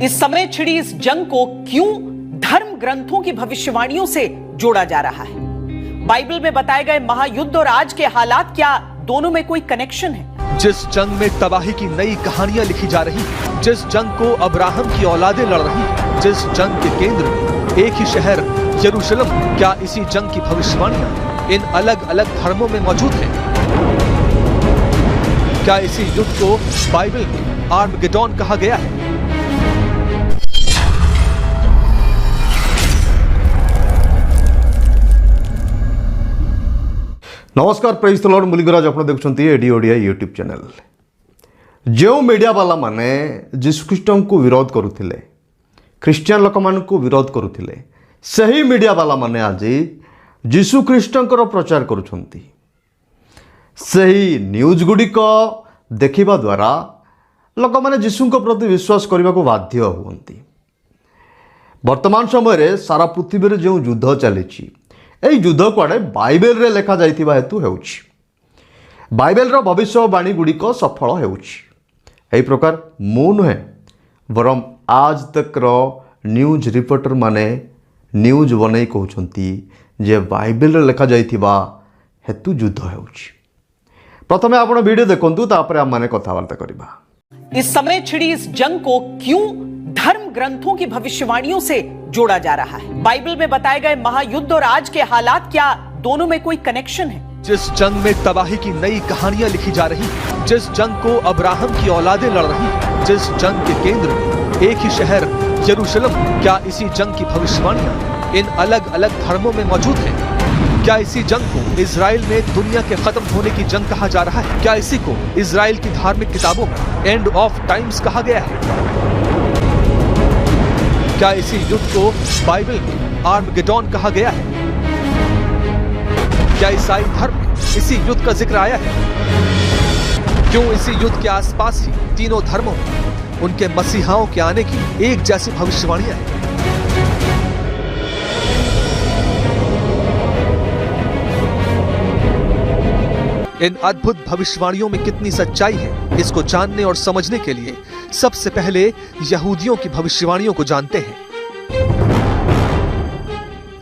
इस समय छिड़ी इस जंग को क्यों धर्म ग्रंथों की भविष्यवाणियों से जोड़ा जा रहा है? बाइबल में बताए गए महायुद्ध और आज के हालात, क्या दोनों में कोई कनेक्शन है? जिस जंग में तबाही की नई कहानियां लिखी जा रही, जिस जंग को अब्राहम की औलादें लड़ रही, जिस जंग के केंद्र में एक ही शहर यरूशलेम, क्या इसी जंग की भविष्यवाणियां इन अलग अलग धर्मों में मौजूद हैं? क्या इसी युद्ध को बाइबल में आर्मगेडोन कहा गया है? नमस्कार, प्रेज द लॉर्ड। मुलिगराज आप देखुंत एडी ओडिया यूट्यूब चैनल। जो मीडिया वाला माने जीशुख्रीष्ट को विरोध करुथिले, ख्रीस्टियन लोक मान को विरोध करुथिले, सही मीडिया वाला माने आज जीशुख्रीष्टंकर प्रचार करुछंती। सही न्यूज गुड़िक देखिबा द्वारा लोक माने जीशु को प्रति विश्वास करने को बाध्य हुअंती। वर्तमान समय सारा पृथ्वी में जो युद्ध चली, यही युद्ध कुआड़े बाइबल रे लेखा जाइथिबा हेतु हेउछि। बाइबल रो भविष्यवाणी गुड़िक सफल हेउछि। एही प्रकार मु नुहे बरम आज तक रो न्यूज रिपोर्टर माने न्यूज बनै कहउछंती जे बाइबल रे लेखा जाइथिबा हेतु युद्ध हेउछि। प्रथमे आपण वीडियो देखंतु, तापरे हम माने कथावार्ता करिबा। इस समय छिड़ी इस जंग को क्यों धर्म ग्रंथों की भविष्यवाणियों से जोड़ा जा रहा है? बाइबल में बताए गए महायुद्ध और आज के हालात, क्या दोनों में कोई कनेक्शन है? जिस जंग में तबाही की नई कहानियां लिखी जा रही, जिस जंग को अब्राहम की औलादें लड़ रही, जिस जंग के केंद्र में एक ही शहर यरूशलेम, क्या इसी जंग की भविष्यवाणियां इन अलग अलग धर्मों में मौजूद हैं? क्या इसी जंग को इजराइल में दुनिया के खत्म होने की जंग कहा जा रहा है? क्या इसी को इजराइल की धार्मिक किताबों में एंड ऑफ टाइम्स कहा गया है? क्या इसी युद्ध को बाइबल में आर्मगेडोन कहा गया है? क्या ईसाई धर्म में इसी युद्ध का जिक्र आया है? क्यों इसी युद्ध के आसपास ही तीनों धर्मों में उनके मसीहाओं के आने की एक जैसी भविष्यवाणियां हैं? इन अद्भुत भविष्यवाणियों में कितनी सच्चाई है, इसको जानने और समझने के लिए सबसे पहले यहूदियों की भविष्यवाणियों को जानते हैं।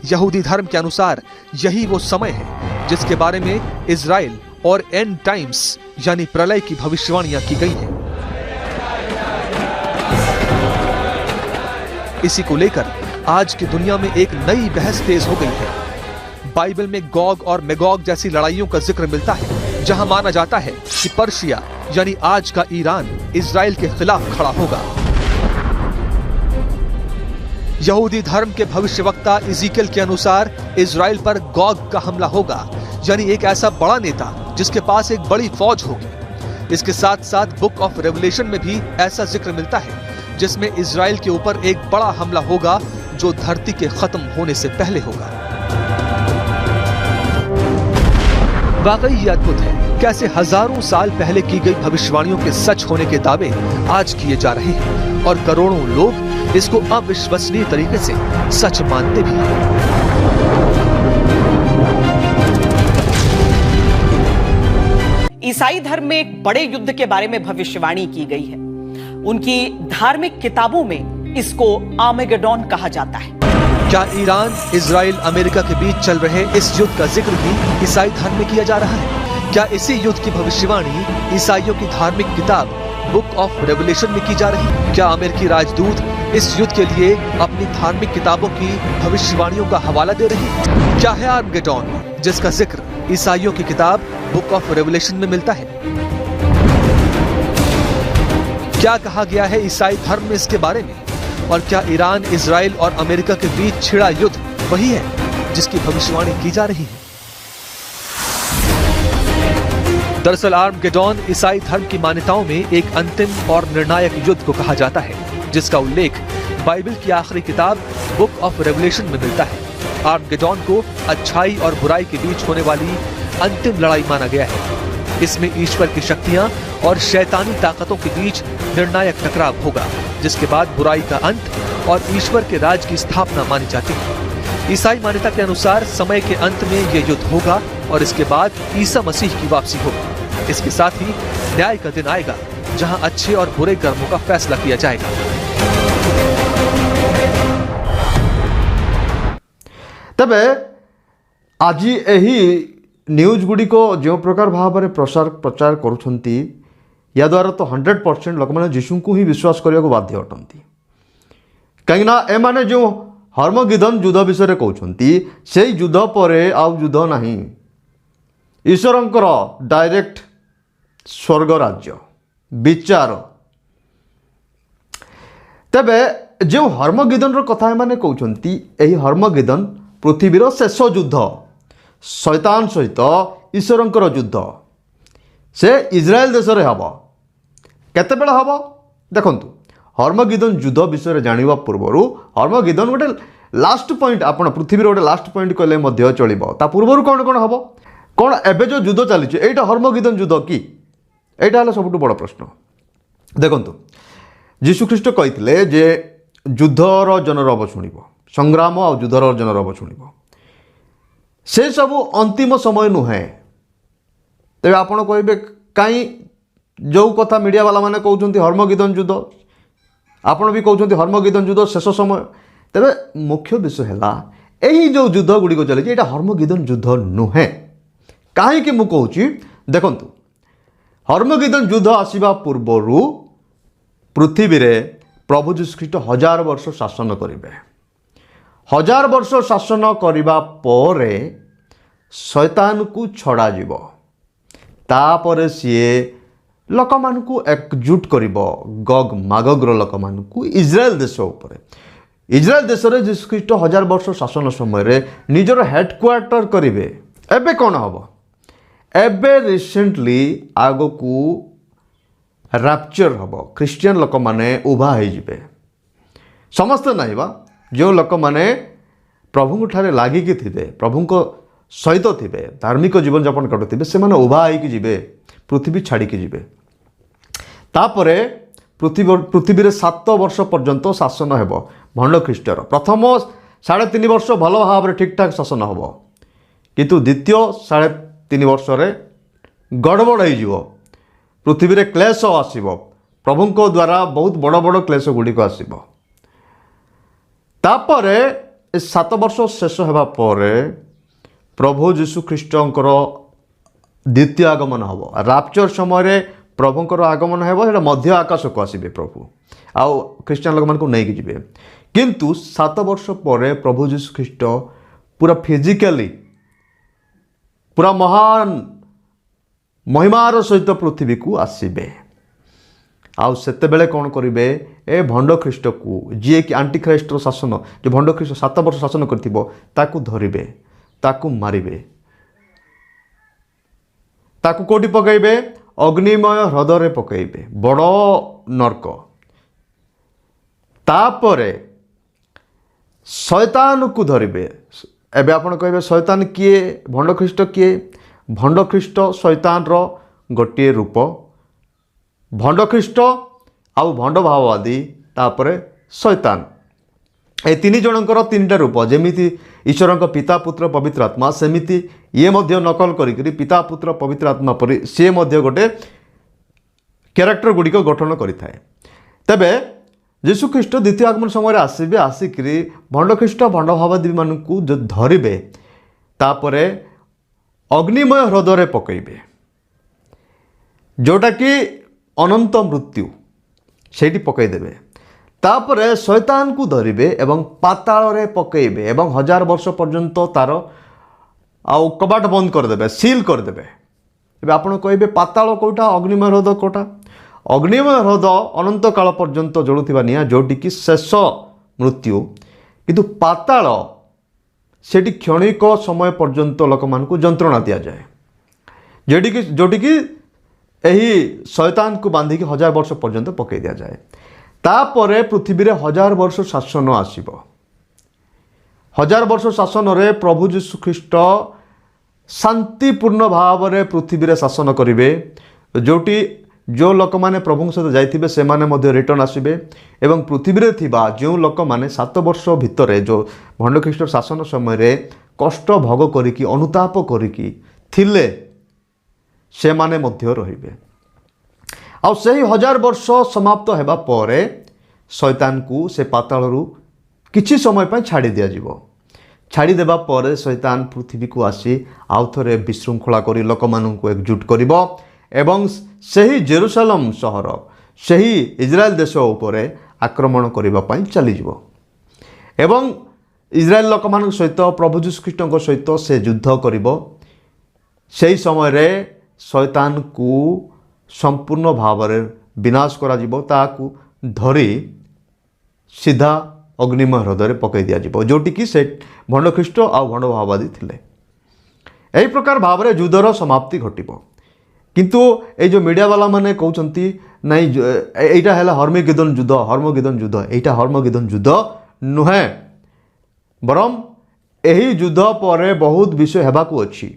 यहूदी धर्म के अनुसार यही वो समय है जिसके बारे में इजराइल और एंड टाइम्स यानी प्रलय की भविष्यवाणियां की गई हैं। इसी को लेकर आज की दुनिया में एक नई बहस तेज हो गई है। बाइबल में गोग और मैगोग जैसी लड़ाइयों का जिक्र मिलता है, जहां माना जाता है कि पर्शिया यानी आज का ईरान इजराइल के खिलाफ खड़ा होगा। यहूदी धर्म के भविष्यवक्ता इज़ीकियल के अनुसार इजराइल पर गोग का हमला होगा, यानी एक ऐसा बड़ा नेता जिसके पास एक बड़ी फौज होगी। इसके साथ साथ बुक ऑफ रेवलेशन में भी ऐसा जिक्र मिलता है जिसमें इजराइल के ऊपर एक बड़ा हमला होगा जो धरती के खत्म होने से पहले होगा। वाकई ये अद्भुत है कैसे हजारों साल पहले की गई भविष्यवाणियों के सच होने के दावे आज किए जा रहे हैं और करोड़ों लोग इसको अविश्वसनीय तरीके से सच मानते भी हैं। ईसाई धर्म में एक बड़े युद्ध के बारे में भविष्यवाणी की गई है। उनकी धार्मिक किताबों में इसको आर्मेगेडोन कहा जाता है। क्या ईरान, इजराइल, अमेरिका के बीच चल रहे इस युद्ध का जिक्र भी ईसाई धर्म में किया जा रहा है? क्या इसी युद्ध की भविष्यवाणी ईसाइयों की धार्मिक किताब बुक ऑफ रेवलेशन में की जा रही? क्या अमेरिकी राजदूत इस युद्ध के लिए अपनी धार्मिक किताबों की भविष्यवाणियों का हवाला दे रही? क्या है आर्मगेडोन जिसका जिक्र ईसाइयों की किताब बुक ऑफ रेवलेशन में मिलता है? क्या कहा गया है ईसाई धर्म में इसके बारे में? और क्या ईरान, इजराइल और अमेरिका के बीच छिड़ा युद्ध वही है जिसकी भविष्यवाणी की जा रही है? दरअसल आर्मगेडोन ईसाई धर्म की मान्यताओं में एक अंतिम और निर्णायक युद्ध को कहा जाता है, जिसका उल्लेख बाइबल की आखिरी किताब बुक ऑफ रेवलेशन में मिलता है। आर्मगेडोन को अच्छाई और बुराई के बीच होने वाली अंतिम लड़ाई माना गया है। इसमें ईश्वर की शक्तियां और शैतानी ताकतों के बीच निर्णायक टकराव होगा, जिसके बाद बुराई का अंत और ईश्वर के राज की स्थापना मानी जाती है। ईसाई मान्यता के अनुसार समय के अंत में यह युद्ध होगा और इसके बाद ईसा मसीह की वापसी होगी। इसके साथ ही न्याय का दिन आएगा, जहां अच्छे और बुरे कर्मों का फैसला किया जाएगा। तेबे आज यही न्यूज गुड़िक जो प्रकार भाव में प्रचार करुछंती या द्वारा तो 100% लोक मैंने यीशु को ही विश्वास करने को बाध्य अटंती कहीं एमाने जो हर्मगिदन युद्ध विषय कहते से युद्ध पर आउ युद्ध नहीं ईश्वरंकर डायरेक्ट स्वर्ग राज्य विचार तेबे जो हर्मगिदन कथा एमाने कहते यही हर्मगिदन पृथ्वीर शेष युद्ध शैतान सहित ईश्वरंकर युद्ध से इज्राएल देश में हम केतेबेले हम देखंतु हर्मगिदन युद्ध विषय जानिबा पूर्वरु हर्मगिदन गोटे लास्ट पॉइंट आपण पृथ्वी गोटे लास्ट पॉइंट कहले मध्य चलिबो ता पूर्वरु कौन कौन हम कौन एबे जो युद्ध चली एटा हर्मगिदन युद्ध कि एटा हला सबटु बड़ प्रश्न देखंतु यीशु ख्रीष्ट कहिथिले जे युद्धर जनरब शुणिबो संग्राम आ युद्धर जनरब शुणिबो से सब अंतिम समय नुहे तेरे आपण कहे कहीं जो कथा मीडिया वाला माने कहते हर्मगिदन युद्ध आपण भी कहते हर्मगिदन युद्ध शेष समय तेरे मुख्य विषय है यही जो युद्ध गुड़िक चली यहाँ हर्मगिदन युद्ध नुहे कहीं मुझे कहूँ देखु हर्मगिदन युद्ध आसवा पूर्वर पृथ्वी रे प्रभु यीशु ख्रीष्ट 1000 वर्ष शासन करेंगे 1000 वर्ष शासन करने पर शैतान को छड़ा जीव तापर सीए लोक मानू एकजुट कर गग मागग्र लोक मानू इज्राएल देश उपर इज्राएल देश में यीशु ख्रीष्ट 1000 वर्ष शासन समय निजर हेडक्वार्टर करेंगे एबे कौन हम एबे रिसेंटली आग को रैप्चर हम क्रिश्चियन लोक माने उभा होइजिबे समस्त नहीं बा जो लोक माने प्रभु ठारे लागिकी थिबे प्रभु को सहित थिबे धार्मिक जीवन यापन करुथिबे से माने उभा होइकी जिबे पृथ्वी छाड़िकी जिबे तापरे पृथ्वी रे 7 वर्ष पर्यंत शासन हेबो भंड ख्रीष्टर प्रथम 3.5 वर्ष भल भाव ठीक ठाक शासन हेबो किंतु द्वितीय 3.5 वर्ष रे गड़बड़ हो पृथ्वी रे क्लेश आसीबो प्रभु को द्वारा बहुत बड़ बड़ क्लेश गुड़िक आसीबो तापरे 7 वर्ष शेष हेबा परे प्रभु यीशु ख्रीष्टंकर द्वितीय आगमन हम रैप्चर समय प्रभुंकर आगमन है मध्य आकाश को आसबे प्रभु आउ क्रिश्चियन लोक मान को नहीं जिबे किंतु 7 वर्ष पर प्रभु यीशु ख्रीष्ट पूरा फिजिकली पूरा महान महिमार सहित पृथ्वी को आसबे आउ सेते बेले कौन करेंगे ए भंड ख्रीष्ट को जी कि आंटी ख्राइस्टर शासन जो भंड ख्रीष्ट 7 वर्ष शासन करथिबो धरिबे ताकू मारिबे ताकू कोटी पकाइबे अग्निमय ह्रदरे पकाइबे बड़ नरक तापरे शैतान को धरिबे एबे आपण कहबे शैतान किए भंड ख्रीष्ट किए भंड ख्रीष्ट शैतान रो गोटे रूप भंड ख्रीष्ट आउ भंड भाववादी तापरे शैतान ए 3 जनकर 3टा रूप जेमिति ईश्वर पिता पुत्र पवित्र आत्मा सेमिति ये मध्य नकल करी पिता पुत्र पवित्र आत्मा परि सी मध्य गोटे क्यारेक्टर गुड़िक गठन करिथाए तेबे यीशु ख्रीष्ट द्वितीय आगमन समय आसबे आसिकी भंड ख्रीष्ट भंड भाववादी मानू जो धरिबे तापरे अग्निमय ह्रदरे पकईबे जोटा कि अनंत मृत्यु सेठी पकईदेवे तापरे शैतान को धरिबे एवं पाताल रे पकईबे एवं 1000 वर्ष पर्यंत तार आउ कबाट बंद करदेबे सील करदेबे एबे आपण कहबे पाताल कोटा अग्निमय ह्रद कोटा अग्निमय ह्रद अनंत काल पर्यंत जलुथिबा निया जोटी कि शेष मृत्यु किंतु पाताल सेठी क्षणिक समय पर्यंत लोक मानकु जंत्रणा दिया जाए जोटी कि एही शैतान को बांधिकी 1000 वर्ष पर्यंत पकई दिया जाए तापरे पृथ्वी रे 1000 वर्ष शासन आसीबो 1000 वर्ष शासन रे प्रभु यीशु ख्रीष्ट शांतिपूर्ण भाव रे पृथ्वी रे शासन करिवे जोटी जो लोक माने प्रभु सहित जाइथिबे से माने मध्य रिटर्न आसीबे एवं पृथ्वी रे थिबा जो लोक माने 7 वर्ष भितरे जो भंड ख्रीष्ट शासन समय रे कष्ट भोग करिकी अनुताप करिकी थिले से माने मध्य रहिबे आ सही 1000 वर्ष समाप्त हेबा परे शैतान को से पाताल किछि समय पर छाड़ी दिया जिवो ଛାଡ଼ିଦେବା ପରେ ଶୈତାନ ପୃଥିବୀକୁ ଆସି ଆଉ ଥରେ ବିଶୃଙ୍ଖଳା କରି ଲୋକମାନଙ୍କୁ ଏକଜୁଟ କରିବ ଏବଂ ସେହି ଜେରୁସାଲମ ସହର ସେହି ଇସ୍ରାଏଲ ଦେଶ ଉପରେ ଆକ୍ରମଣ କରିବା ପାଇଁ ଚାଲିଯିବ ଏବଂ ଇସ୍ରାଏଲ ଲୋକମାନଙ୍କ ସହିତ ପ୍ରଭୁ ଯୀଶୁଖ୍ରୀଷ୍ଟଙ୍କ ସହିତ ସେ ଯୁଦ୍ଧ କରିବ। ସେହି ସମୟରେ ଶୈତାନକୁ ସମ୍ପୂର୍ଣ୍ଣ ଭାବରେ ବିନାଶ କରାଯିବ, ତାହାକୁ ଧରି ସିଧା ଅଗ୍ନିମୟ ହ୍ରଦରେ ପକାଇ ଦିଆଯିବ, ଯେଉଁଠିକି ସେ ଭଣ୍ଡ ଖ୍ରୀଷ୍ଟ ଆଉ ଭଣ୍ଡ ମାଓବାଦୀ ଥିଲେ। ଏହି ପ୍ରକାର ଭାବରେ ଯୁଦ୍ଧର ସମାପ୍ତି ଘଟିବ। କିନ୍ତୁ ଏଇ ଯେଉଁ ମିଡ଼ିଆବାଲା ମାନେ କହୁଛନ୍ତି ନାଇଁ ଏଇଟା ହେଲା ହର୍ମଗେଦୋନ ଯୁଦ୍ଧ, ଏଇଟା ହର୍ମଗେଦୋନ ଯୁଦ୍ଧ ନୁହେଁ, ବରଂ ଏହି ଯୁଦ୍ଧ ପରେ ବହୁତ ବିଷୟ ହେବାକୁ ଅଛି।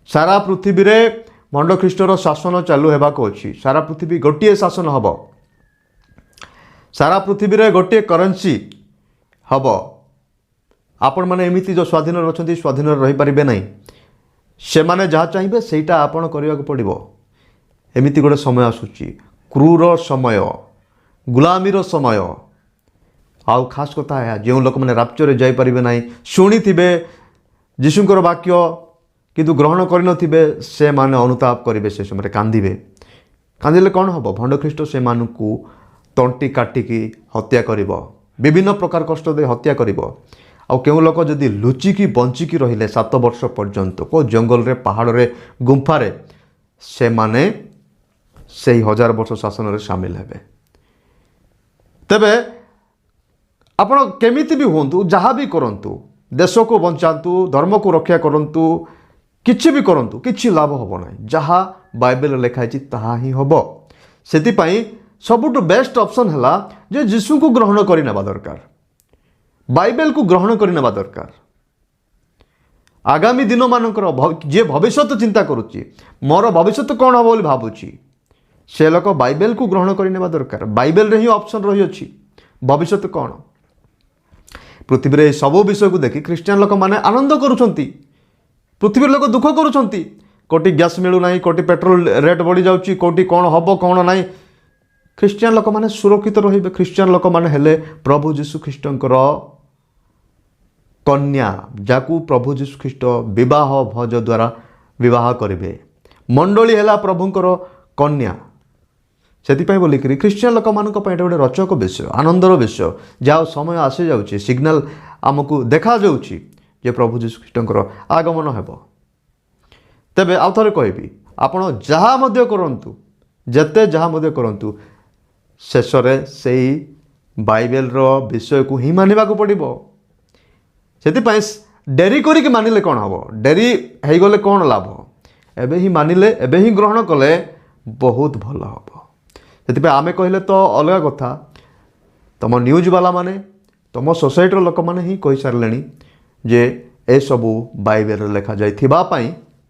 ସାରା ପୃଥିବୀରେ ଭଣ୍ଡ ଖ୍ରୀଷ୍ଟର ଶାସନ ଚାଲୁ ହେବାକୁ ଅଛି। ସାରା ପୃଥିବୀ ଗୋଟିଏ ଶାସନ ହେବ, ସାରା ପୃଥିବୀରେ ଗୋଟିଏ କରେନ୍ସି ହେବ। ଆପଣମାନେ ଏମିତି ଯେଉଁ ସ୍ୱାଧୀନରେ ଅଛନ୍ତି ସ୍ୱାଧୀନରେ ରହିପାରିବେ ନାହିଁ। ସେମାନେ ଯାହା ଚାହିଁବେ ସେଇଟା ଆପଣ କରିବାକୁ ପଡ଼ିବ। ଏମିତି ଗୋଟେ ସମୟ ଆସୁଛି, କ୍ରୁର ସମୟ, ଗୁଲାମୀର ସମୟ। ଆଉ ଖାସ୍ କଥା ଏହା, ଯେଉଁ ଲୋକମାନେ ରାପ୍ଚରରେ ଯାଇପାରିବେ ନାହିଁ, ଶୁଣିଥିବେ ଯୀଶୁଙ୍କର ବାକ୍ୟ କିନ୍ତୁ ଗ୍ରହଣ କରିନଥିବେ, ସେମାନେ ଅନୁତାପ କରିବେ, ସେ ସମୟରେ କାନ୍ଦିବେ। କାନ୍ଦିଲେ କ'ଣ ହେବ? ଭଣ୍ଡ ଖ୍ରୀଷ୍ଟ ସେମାନଙ୍କୁ ତଣ୍ଟି କାଟିକି ହତ୍ୟା କରିବ, ବିଭିନ୍ନ ପ୍ରକାର କଷ୍ଟ ଦେଇ ହତ୍ୟା କରିବ। ଆଉ କେଉଁ ଲୋକ ଯଦି ଲୁଚିକି ବଞ୍ଚିକି ରହିଲେ 7 ବର୍ଷ ପର୍ଯ୍ୟନ୍ତ କେଉଁ ଜଙ୍ଗଲରେ, ପାହାଡ଼ରେ, ଗୁମ୍ଫାରେ, ସେମାନେ ସେହି 1000 ବର୍ଷ ଶାସନରେ ସାମିଲ ହେବେ। ତେବେ ଆପଣ କେମିତି ବି ହୁଅନ୍ତୁ, ଯାହା ବି କରନ୍ତୁ, ଦେଶକୁ ବଞ୍ଚାନ୍ତୁ, ଧର୍ମକୁ ରକ୍ଷା କରନ୍ତୁ, କିଛି ବି କରନ୍ତୁ, କିଛି ଲାଭ ହେବ ନାହିଁ। ଯାହା ବାଇବେଲରେ ଲେଖା ହେଇଛି ତାହା ହିଁ ହେବ। ସେଥିପାଇଁ ସବୁଠୁ ବେଷ୍ଟ ଅପସନ୍ ହେଲା ଯେ ଯୀଶୁଙ୍କୁ ଗ୍ରହଣ କରିନେବା ଦରକାର, ବାଇବେଲକୁ ଗ୍ରହଣ କରିନେବା ଦରକାର। ଆଗାମୀ ଦିନମାନଙ୍କର ଯିଏ ଭବିଷ୍ୟତ ଚିନ୍ତା କରୁଛି, ମୋର ଭବିଷ୍ୟତ କ'ଣ ହେବ ବୋଲି ଭାବୁଛି, ସେ ଲୋକ ବାଇବେଲକୁ ଗ୍ରହଣ କରିନେବା ଦରକାର। ବାଇବେଲରେ ହିଁ ଅପସନ୍ ରହିଅଛି ଭବିଷ୍ୟତ କ'ଣ। ପୃଥିବୀରେ ଏହି ସବୁ ବିଷୟକୁ ଦେଖି ଖ୍ରୀଷ୍ଟିଆନ ଲୋକମାନେ ଆନନ୍ଦ କରୁଛନ୍ତି, ପୃଥିବୀର ଲୋକ ଦୁଃଖ କରୁଛନ୍ତି। କୋଉଠି ଗ୍ୟାସ୍ ମିଳୁନାହିଁ, କୋଉଠି ପେଟ୍ରୋଲ ରେଟ୍ ବଢ଼ିଯାଉଛି, କୋଉଠି କ'ଣ ହେବ କ'ଣ ନାହିଁ। ଖ୍ରୀଷ୍ଟିଆନ ଲୋକମାନେ ସୁରକ୍ଷିତ ରହିବେ। ଖ୍ରୀଷ୍ଟିଆନ ଲୋକମାନେ ହେଲେ ପ୍ରଭୁ ଯୀଶୁଖ୍ରୀଷ୍ଟଙ୍କର କନ୍ୟା, ଯାହାକୁ ପ୍ରଭୁ ଯୀଶୁଖ୍ରୀଷ୍ଟ ବିବାହ ଭୋଜ ଦ୍ୱାରା ବିବାହ କରିବେ। ମଣ୍ଡଳୀ ହେଲା ପ୍ରଭୁଙ୍କର କନ୍ୟା। ସେଥିପାଇଁ ବୋଲିକିରି ଖ୍ରୀଷ୍ଟିଆନ ଲୋକମାନଙ୍କ ପାଇଁ ଏଇଟା ଗୋଟେ ରୋଚକ ବିଷୟ, ଆନନ୍ଦର ବିଷୟ। ଯାହା ସମୟ ଆସିଯାଉଛି, ସିଗ୍ନାଲ ଆମକୁ ଦେଖାଯାଉଛି ଯେ ପ୍ରଭୁ ଯୀଶୁଖ୍ରୀଷ୍ଟଙ୍କର ଆଗମନ ହେବ। ତେବେ ଆଉ ଥରେ କହିବି, ଆପଣ ଯାହା ମଧ୍ୟ କରନ୍ତୁ, ଯେତେ ଯାହା ମଧ୍ୟ କରନ୍ତୁ, ଶେଷରେ ସେଇ ବାଇବେଲର ବିଷୟକୁ ହିଁ ମାନିବାକୁ ପଡ଼ିବ। ସେଥିପାଇଁ ଡେରି କରିକି ମାନିଲେ କ'ଣ ହେବ? ଡେରି ହେଇଗଲେ କ'ଣ ଲାଭ? ଏବେ ହିଁ ମାନିଲେ, ଏବେ ହିଁ ଗ୍ରହଣ କଲେ ବହୁତ ଭଲ ହେବ। ସେଥିପାଇଁ ଆମେ କହିଲେ ତ ଅଲଗା କଥା, ତୁମ ନ୍ୟୁଜ୍ ବାଲାମାନେ, ତୁମ ସୋସାଇଟିର ଲୋକମାନେ ହିଁ କହିସାରିଲେଣି ଯେ ଏସବୁ ବାଇବେଲରେ ଲେଖାଯାଇଥିବା ପାଇଁ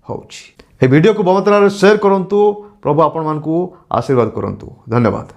ହେଉଛି। ଏ ଭିଡ଼ିଓକୁ ବହୁ ମାତ୍ରାରେ ସେୟାର କରନ୍ତୁ। ପ୍ରଭୁ ଆପଣମାନଙ୍କୁ ଆଶୀର୍ବାଦ କରନ୍ତୁ। ଧନ୍ୟବାଦ।